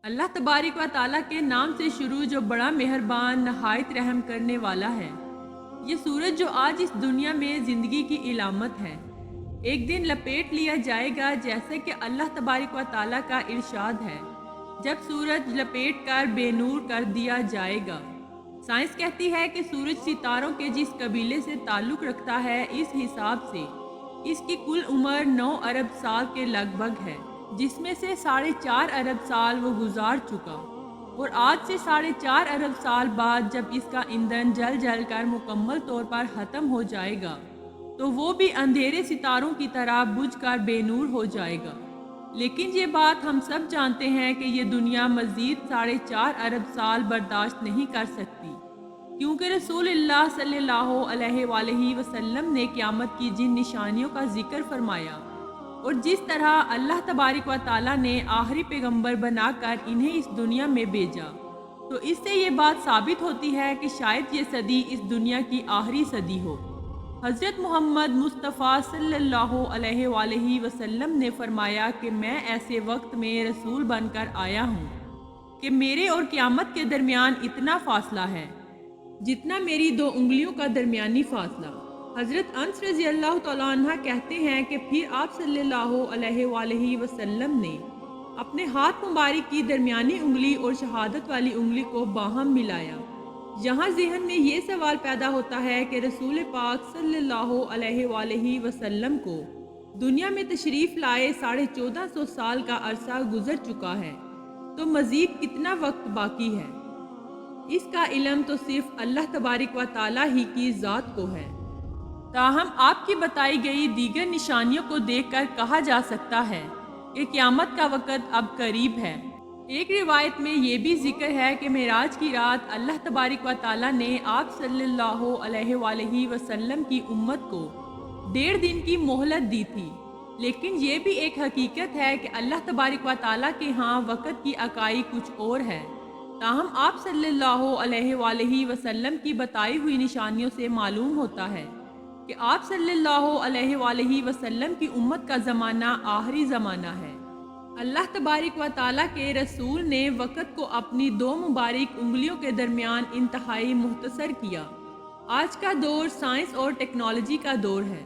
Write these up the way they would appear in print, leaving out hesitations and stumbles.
अल्लाह तबारक व ताला के नाम से शुरू जो बड़ा मेहरबान नहायत रहम करने वाला है। ये सूरज जो आज इस दुनिया में ज़िंदगी की इलामत है, एक दिन लपेट लिया जाएगा, जैसे कि अल्लाह तबारक व ताला का इरशाद है, जब सूरज लपेट कर बेनूर कर दिया जाएगा। साइंस कहती है कि सूरज सितारों के जिस कबीले से ताल्लुक़ रखता है, इस हिसाब से इसकी कुल उम्र 9 अरब साल के लगभग है, जिसमें से 4.5 अरब साल वो गुजार चुका। और आज से 4.5 अरब साल बाद जब इसका ईंधन जल जल कर मुकम्मल तौर पर ख़त्म हो जाएगा, तो वो भी अंधेरे सितारों की तरह बुझ कर बेनूर हो जाएगा। लेकिन ये बात हम सब जानते हैं कि ये दुनिया मज़ीद 4.5 अरब साल बर्दाश्त नहीं कर सकती, क्योंकि रसूलुल्लाह सल्लल्लाहु अलैहि वसल्लम ने क़यामत की जिन निशानियों का जिक्र फरमाया और जिस तरह अल्लाह तबारक व ताला ने आखिरी पैगंबर बनाकर इन्हें इस दुनिया में भेजा, तो इससे ये बात साबित होती है कि शायद ये सदी इस दुनिया की आखिरी सदी हो। हज़रत मोहम्मद मुस्तफ़ा सल्लल्लाहु अलैहि वसल्लम ने फरमाया कि मैं ऐसे वक्त में रसूल बनकर आया हूँ कि मेरे और क़यामत के दरमियान इतना फ़ासला है जितना मेरी 2 उंगलियों का दरमियानी फ़ासला। हज़रत अनस रज़ी अल्लाह तआला अन्हा कहते हैं कि फिर आप सल्लल्लाहु अलैहि वसल्लम ने अपने हाथ मुबारक की दरमियानी उंगली और शहादत वाली उंगली को बाहम मिलाया। यहाँ ज़हन में ये सवाल पैदा होता है कि रसूल पाक सल्लल्लाहु अलैहि वसल्लम को दुनिया में तशरीफ़ लाए 1450 साल का अरसा गुजर चुका है, तो मज़ीद कितना वक्त बाकी है? इसका इल्म तो सिर्फ अल्लाह तबारक व ताला ही की ज़ात को है। ताहम आपकी बताई गई दीगर निशानियों को देखकर कहा जा सकता है कि क़यामत का वक़्त अब करीब है। एक रिवायत में ये भी जिक्र है कि मेराज की रात अल्लाह तबारक व ताला ने आप सल्लल्लाहु अलैहि वसल्लम की उम्मत को 1.5 दिन की मोहलत दी थी। लेकिन ये भी एक हकीकत है कि अल्लाह तबारक व ताला के यहाँ वक़्त की अकाई कुछ और है। ताहम आप सल्लल्लाहु अलैहि वसल्लम की बताई हुई निशानियों से मालूम होता है कि आप सल्लल्लाहु अलैहि वसल्लम की उम्मत का ज़माना आखिरी ज़माना है। अल्लाह तबारक व ताला के रसूल ने वक़्त को अपनी 2 मुबारक उंगलियों के दरमियान इंतहाई मुख्तसर किया। आज का दौर साइंस और टेक्नोलॉजी का दौर है।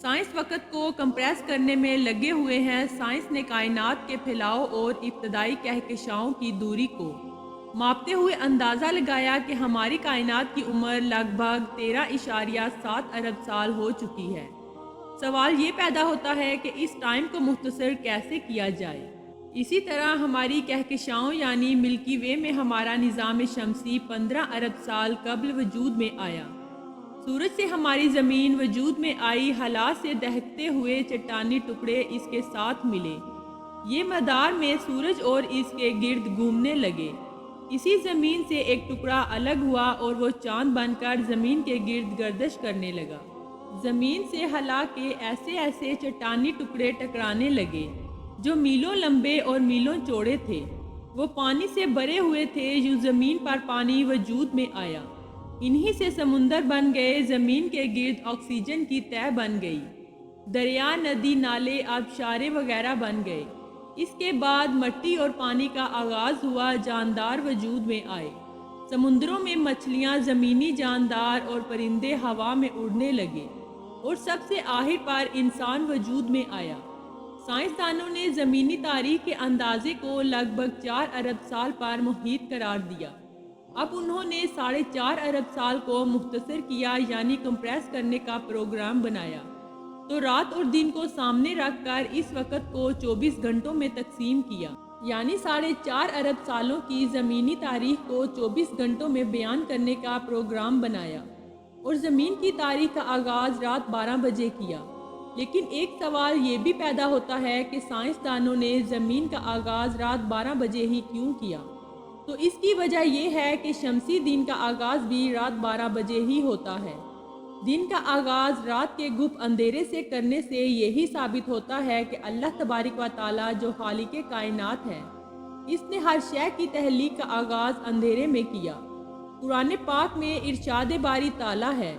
साइंस वक़्त को कंप्रेस करने में लगे हुए हैं। साइंस ने कायनात के फैलाव और इब्तदाई कहकशाओं की दूरी को मापते हुए अंदाज़ा लगाया कि हमारी कायनात की उम्र लगभग 13.7 अरब साल हो चुकी है। सवाल ये पैदा होता है कि इस टाइम को मुख्तसर कैसे किया जाए। इसी तरह हमारी कहकशाओं यानी मिल्की वे में हमारा निज़ाम शमसी 15 अरब साल कबल वजूद में आया। सूरज से हमारी ज़मीन वजूद में आई। हला से दहकते हुए चट्टानी टुकड़े इसके साथ मिले। ये मदार में सूरज और इसके गिर्द घूमने लगे। इसी ज़मीन से एक टुकड़ा अलग हुआ और वो चांद बनकर ज़मीन के गिर्द गर्दिश करने लगा। ज़मीन से हला के ऐसे ऐसे चट्टानी टुकड़े टकराने लगे जो मीलों लंबे और मीलों चौड़े थे। वो पानी से भरे हुए थे। यूँ ज़मीन पर पानी वजूद में आया। इन्हीं से समुंदर बन गए। ज़मीन के गिर्द ऑक्सीजन की तह बन गई। दरिया, नदी, नाले, आबशारे वगैरह बन गए। इसके बाद मिट्टी और पानी का आगाज़ हुआ। जानदार वजूद में आए। समुद्रों में मछलियाँ, ज़मीनी जानदार और परिंदे हवा में उड़ने लगे और सबसे आखिर पर इंसान वजूद में आया। साइंसदानों ने ज़मीनी तारीख़ के अंदाज़े को लगभग 4 अरब साल पर मुहीत करार दिया। अब उन्होंने 4.5 अरब साल को मुख्तसर किया, यानी कंप्रेस करने का प्रोग्राम बनाया। तो रात और दिन को सामने रखकर इस वक़्त को 24 घंटों में तकसीम किया, यानी 4.5 अरब सालों की ज़मीनी तारीख़ को 24 घंटों में बयान करने का प्रोग्राम बनाया और ज़मीन की तारीख़ का आगाज़ रात 12 बजे किया। लेकिन एक सवाल ये भी पैदा होता है कि साइंसदानों ने ज़मीन का आगाज़ रात 12 बजे ही क्यों किया? तो इसकी वजह यह है कि शमसी दिन का आगाज़ भी रात 12 बजे ही होता है। दिन का आगाज़ रात के गुप्त अंधेरे से करने से यही साबित होता है कि अल्लाह तबारक व ताला जो खालिक़े कायनात है, इसने हर शय की तहलीक का आगाज़ अंधेरे में किया। कुरान पाक में इरशाद बारी ताला है,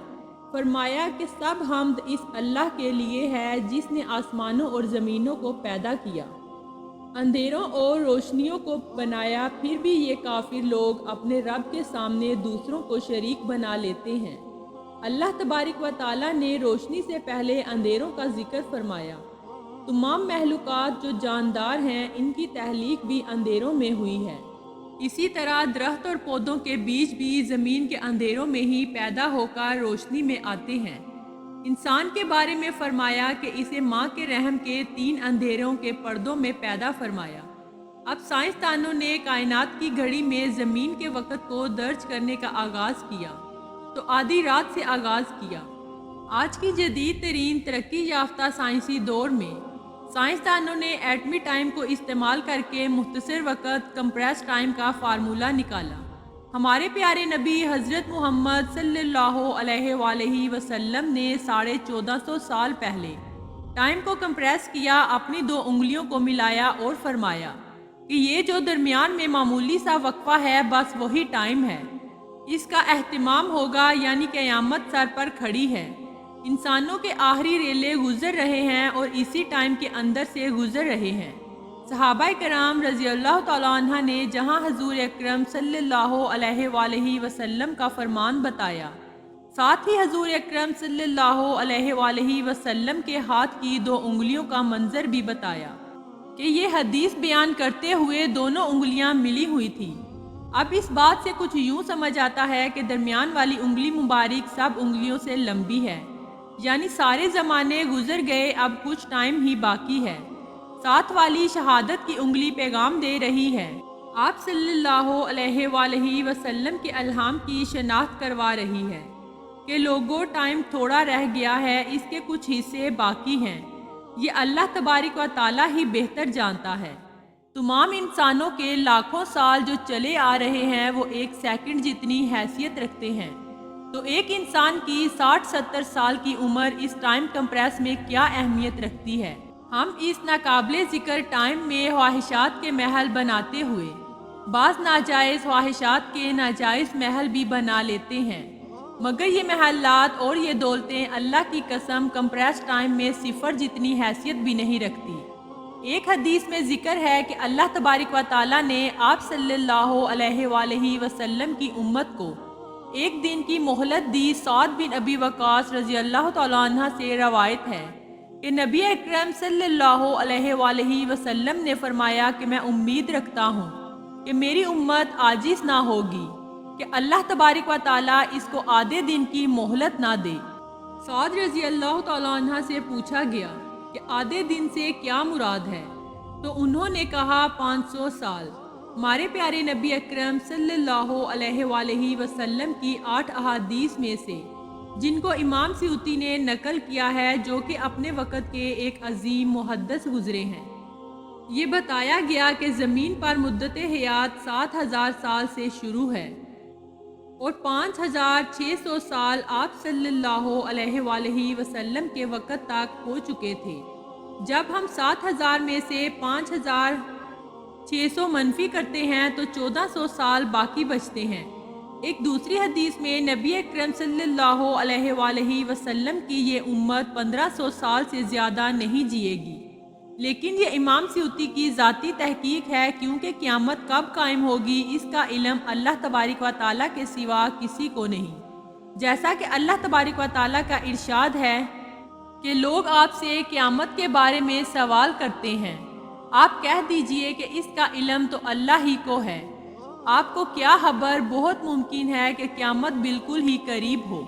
फरमाया कि सब हम्द इस अल्लाह के लिए है जिसने आसमानों और ज़मीनों को पैदा किया। اندھیروں اور روشنیوں کو بنایا، پھر بھی یہ کافر لوگ اپنے رب کے سامنے دوسروں کو شریک بنا لیتے ہیں۔ اللہ تبارک و تعالیٰ نے روشنی سے پہلے اندھیروں کا ذکر فرمایا۔ تمام مخلوقات جو جاندار ہیں، ان کی تخلیق بھی اندھیروں میں ہوئی ہے۔ اسی طرح درخت اور پودوں کے بیج بھی زمین کے اندھیروں میں ہی پیدا ہو کر روشنی میں آتے ہیں۔ انسان کے بارے میں فرمایا کہ اسے ماں کے رحم کے 3 اندھیروں کے پردوں میں پیدا فرمایا۔ اب سائنسدانوں نے کائنات کی گھڑی میں زمین کے وقت کو درج کرنے کا آغاز کیا تو آدھی رات سے آغاز کیا۔ آج کی جدید ترین ترقی یافتہ سائنسی دور میں سائنسدانوں نے ایٹمی ٹائم کو استعمال کر کے مختصر وقت کمپریس ٹائم کا فارمولہ نکالا۔ ہمارے پیارے نبی حضرت محمد صلی اللہ علیہ وآلہ وسلم نے 1450 سال پہلے ٹائم کو کمپریس کیا، اپنی 2 انگلیوں کو ملایا اور فرمایا کہ یہ جو درمیان میں معمولی سا وقفہ ہے، بس وہی ٹائم ہے، اس کا اہتمام ہوگا، یعنی قیامت سر پر کھڑی ہے۔ انسانوں کے آخری ریلے گزر رہے ہیں اور اسی ٹائم کے اندر سے گزر رہے ہیں۔ صحابہ کرام رضی اللہ تعالیٰ عنہ نے جہاں حضور اکرم صلی اللہ علیہ وآلہ وسلم کا فرمان بتایا، ساتھ ہی حضور اکرم صلی اللہ علیہ وآلہ وسلم کے ہاتھ کی 2 انگلیوں کا منظر بھی بتایا کہ یہ حدیث بیان کرتے ہوئے دونوں انگلیاں ملی ہوئی تھی۔ اب اس بات سے کچھ یوں سمجھ آتا ہے کہ درمیان والی انگلی مبارک سب انگلیوں سے لمبی ہے، یعنی سارے زمانے گزر گئے، اب کچھ ٹائم ہی باقی ہے۔ ساتھ والی شہادت کی انگلی پیغام دے رہی ہے، آپ صلی اللہ علیہ وآلہ وسلم کے الہام کی شناخت کروا رہی ہے کہ لوگوں، ٹائم تھوڑا رہ گیا ہے، اس کے کچھ حصے باقی ہیں۔ یہ اللہ تبارک و تعالیٰ ہی بہتر جانتا ہے۔ تمام انسانوں کے لاکھوں سال جو چلے آ رہے ہیں، وہ 1 سیکنڈ جتنی حیثیت رکھتے ہیں، تو ایک انسان کی 60-70 سال کی عمر اس ٹائم کمپریس میں کیا اہمیت رکھتی ہے۔ ہم اس ناقابل ذکر ٹائم میں خواہشات کے محل بناتے ہوئے بعض ناجائز خواہشات کے ناجائز محل بھی بنا لیتے ہیں، مگر یہ محلات اور یہ دولتیں اللہ کی قسم کمپریس ٹائم میں 0 جتنی حیثیت بھی نہیں رکھتی۔ ایک حدیث میں ذکر ہے کہ اللہ تبارک و تعالیٰ نے آپ صلی اللہ علیہ وآلہ وسلم کی امت کو 1 دن کی مہلت دی۔ سعد بن ابی وقاص رضی اللہ تعالیٰ عنہ سے روایت ہے کہ نبی اکرم صلی اللہ علیہ وآلہ وسلم نے فرمایا کہ میں امید رکھتا ہوں کہ میری امت عاجز نہ ہوگی کہ اللہ تبارک و تعالیٰ اس کو آدھے دن کی مہلت نہ دے۔ سعد رضی اللہ تعالیٰ عنہ سے پوچھا گیا کہ آدھے دن سے کیا مراد ہے، تو انہوں نے کہا 500 سال۔ ہمارے پیارے نبی اکرم صلی اللہ علیہ وآلہ وسلم کی 8 احادیث میں سے، جن کو امام سیوطی نے نقل کیا ہے، جو کہ اپنے وقت کے ایک عظیم محدث گزرے ہیں، یہ بتایا گیا کہ زمین پر مدت حیات 7000 سال سے شروع ہے اور 5600 سال آپ صلی اللہ علیہ وآلہ وسلم کے وقت تک ہو چکے تھے۔ جب ہم 7000 میں سے 5600 منفی کرتے ہیں تو 1400 سال باقی بچتے ہیں۔ ایک دوسری حدیث میں نبی اکرم صلی اللہ علیہ وآلہ وسلم کی یہ امت 1500 سال سے زیادہ نہیں جیے گی، لیکن یہ امام سیوطی کی ذاتی تحقیق ہے، کیونکہ قیامت کب قائم ہوگی اس کا علم اللہ تبارک و تعالیٰ کے سوا کسی کو نہیں۔ جیسا کہ اللہ تبارک و تعالیٰ کا ارشاد ہے کہ لوگ آپ سے قیامت کے بارے میں سوال کرتے ہیں، آپ کہہ دیجئے کہ اس کا علم تو اللہ ہی کو ہے۔ آپ کو کیا خبر، بہت ممکن ہے کہ قیامت بالکل ہی قریب ہو۔